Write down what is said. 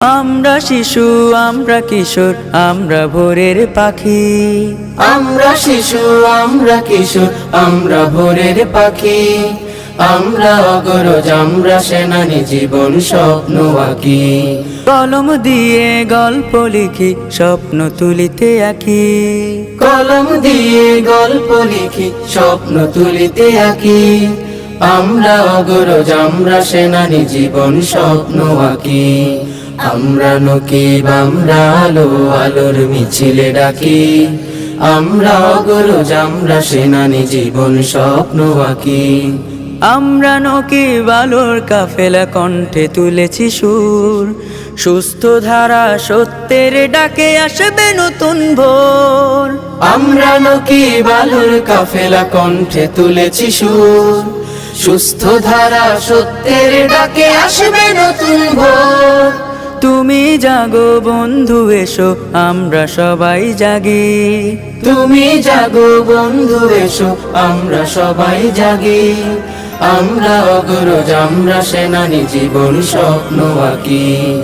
আমরা শিশু আমরা কিশোর আমরা ভোরের পাখি। আমরা শিশু আমরা কিশোর আমরা ভোরের পাখি। আমরা অগরজ আমরা সেনানি জীবন স্বপ্ন আঁকি। কলম দিয়ে গল্প লিখি স্বপ্ন তুলিতে আঁকি। কলম দিয়ে গল্প লিখি স্বপ্ন তুলিতে আঁকি। আমরা অগরজ আমরা সেনানি জীবন স্বপ্ন আঁকি। আমরা নকিব আমরা আলো আলোর মিছিলে ডাকি। আমরা অগরজ আমরা সেনানি জীবন স্বপ্ন আঁকি। আমরা নকিব আলোর কাফেলা কণ্ঠে তুলেছি সুর। সুস্থ ধারা সত্যের ডাকে আসবে নতুন ভোর। আমরা নকিব আলোর কাফেলা কণ্ঠে তুলেছি সুর। সুস্থ ধারা সত্যের ডাকে আসবে নতুন ভোর। তুমি জাগো বন্ধু এসো আমরা সবাই জাগি। তুমি জাগো বন্ধু এসো আমরা সবাই জাগি। আমরা অগরজ আমরা সেনানি জীবন স্বপ্ন আঁকি।